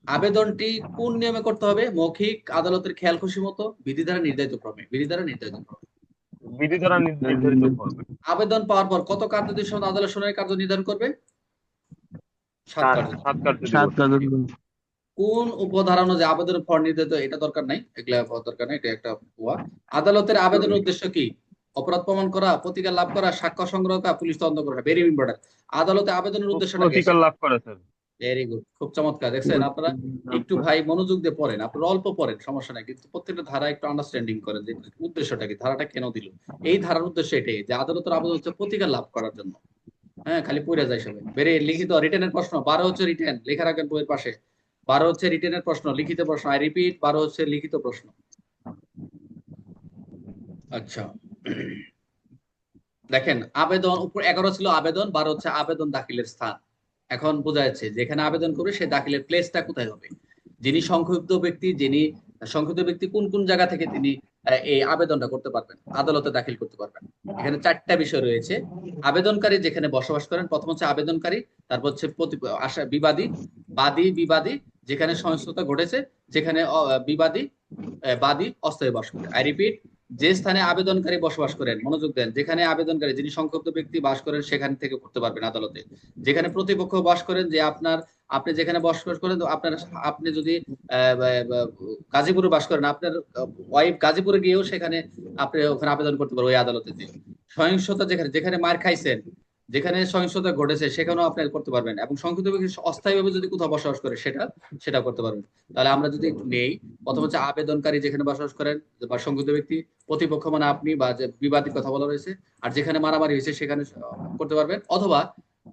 আবেদনটি কোন নিয়মে করতে হবে? মৌখিক, আদালতের খেয়াল খুশি মতো, বিধি দ্বারা নির্ধারিত ক্রমে। বিধি দ্বারা নির্ধারিত ক্রমে। বিধি দ্বারা নির্ধারিত করবে। আবেদন পাওয়ার পর কত কার্য দিবসের মধ্যে আদালত শুনানির কার্য নির্ধারণ করবে? 7 কার্য দিবস। 7 কার্য সাত দিবস। কার্য দিবস। কোন উপধারানো যে আবেদনের ফল নির্ধারিত, এটা দরকার নাই, এগুলা দরকার নাই, এটা একটা ভুয়া। আদালতের আবেদনের উদ্দেশ্য কি? অপরাধ প্রমাণ করা, প্রতিকার লাভ করা, সাক্ষ্য সংগ্রহ করা, পুলিশ তদন্ত করা। Very important. আদালতে আবেদনের উদ্দেশ্যটা কি? প্রতিকার লাভ করে স্যার। ভেরি গুড, খুব চমৎকার। দেখছেন আপনারা একটু ভাই মনোযোগ দিয়ে পড়েন, আপনারা অল্প পড়েন সমস্যা নাই, কিন্তু প্রত্যেকটা ধারা একটু আন্ডারস্ট্যান্ডিং করেন যে উদ্দেশ্যটা কি, ধারাটা কেন দিল। এই ধারার উদ্দেশ্য এটাই যে আদালতের আবেদন হচ্ছে প্রতিকার লাভ করার জন্য। হ্যাঁ, খালি পড়ে যায় সবাই। বেরে লিখিত রিটেনের প্রশ্ন 12 হচ্ছে রিটেন, লেখা রাখেন বইয়ের পাশে। 12 হচ্ছে রিটেনের প্রশ্ন, লিখিত প্রশ্ন। আই রিপিট, 12 হচ্ছে লিখিত প্রশ্ন। আচ্ছা, দেখেন আবেদন উপর 11 ছিল আবেদন, 12 হচ্ছে আবেদন দাখিলের স্থান। এখন বোঝা যাচ্ছে যেখানে আবেদন করবে সে দাখিলের প্লেসটা কোথায় হবে। যিনি সংক্ষুব্ধ ব্যক্তি, সংক্ষুব্ধ ব্যক্তি কোন কোন জায়গা থেকে তিনি এই আবেদনটা করতে পারবেন, আদালতে দাখিল করতে পারবেন। এখানে 4টা বিষয় রয়েছে। আবেদনকারী যেখানে বসবাস করেন, প্রথম হচ্ছে আবেদনকারী, তারপর হচ্ছে বিবাদী, বিবাদী যেখানে সহিংসতা ঘটেছে, যেখানে বিবাদী বাদী অস্থায়ী বাস করে। আই রিপিট, যে স্থানে আবেদনকারী বসবাস করেন, মনোযোগ দেন, যেখানে আবেদনকারী যিনি সংক্ষুব্ধ ব্যক্তি বাস করেন সেখান থেকে করতে পারবেন আদালতে। যেখানে প্রতিপক্ষ বাস করেন, যে আপনি যেখানে বসবাস করেন, আপনি যদি গাজীপুরে বাস করেন, আপনার ওয়াইফ গাজীপুরে গিয়েও সেখানে আপনি ওখানে আবেদন করতে পারবেন ওই আদালতে। সহিংসতা যেখানে যেখানে মার খাইছেন, যেখানে সহিংসতা ঘটেছে সেখানেও আপনি করতে পারবেন। এবং সংক্ষুব্ধ ব্যক্তি অস্থায়ীভাবে যদি কোথাও বসবাস করে সেটা করতে পারবেন। তাহলে আমরা যদি একটু নেই, প্রথম হচ্ছে আবেদনকারী যেখানে বসবাস করেন বা সংক্ষুব্ধ ব্যক্তি, প্রতিপক্ষ মানে আপনি বা যে বিবাদী কথা বলা রয়েছে, আর যেখানে মারামারি হয়েছে সেখানে করতে পারবেন, অথবা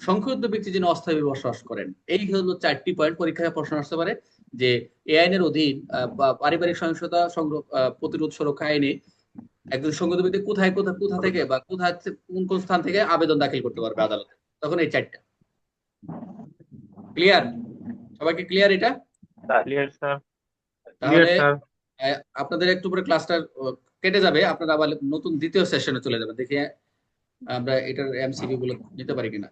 সংক্ষুব্ধ ব্যক্তি যিনি অস্থায়ী বসবাস করেন। এই হলো 4টি পয়েন্ট। পরীক্ষায় প্রশ্ন আসতে পারে যে এই আইনের অধীন বা পারিবারিক সহিংসতা প্রতিরোধ সুরক্ষা আইনে একজন সংগত ব্যক্তি কোথায় কোথায় কোথা থেকে বা কোন কোন স্থান থেকে আবেদন দাখিল করতে পারবে আদালতে। তখন এই 4টা। ক্লিয়ার? সবাইকে ক্লিয়ার এটা? Clear sir. তাহলে স্যার। আপনাদের একটু পরে ক্লাসটা কেটে যাবে, আপনারা আবার নতুন দ্বিতীয় সেশনে চলে যাবেন। দেখি আমরা এটার এমসিকিউ গুলো নিতে পারি কিনা।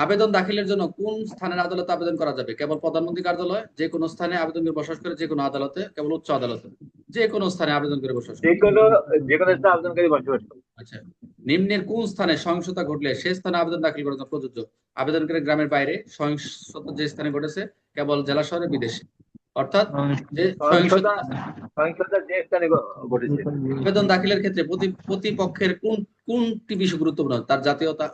আবেদন দাখিলের জন্য কোন স্থানের আদালতে আবেদন করা যাবে? কেবল প্রধানমন্ত্রী কার্যালয়, যে কোনো স্থানে আবেদন করে বসবাস করে, যে কোনো আদালতে, কেবল উচ্চ আদালতে, যে কোনো স্থানে আবেদন করে বসবাস করে। যে কোনো স্থানে আবেদনকারী বসবাস করে। আচ্ছা, নিম্নের কোন স্থানে সহিংসতা ঘটলে সে স্থানে আবেদন দাখিল করার জন্য প্রযোজ্য? আবেদনকারী গ্রামের বাইরে, সহিংসতা যে স্থানে ঘটেছে, কেবল জেলা শহরে, বিদেশে। অর্থাৎ যে সহিংসতা সহিংসতা যে স্থানে ঘটেছে। আবেদন দাখিলের ক্ষেত্রে প্রতিপক্ষের কোনটি বিষয় গুরুত্বপূর্ণ? তার জাতীয়তা,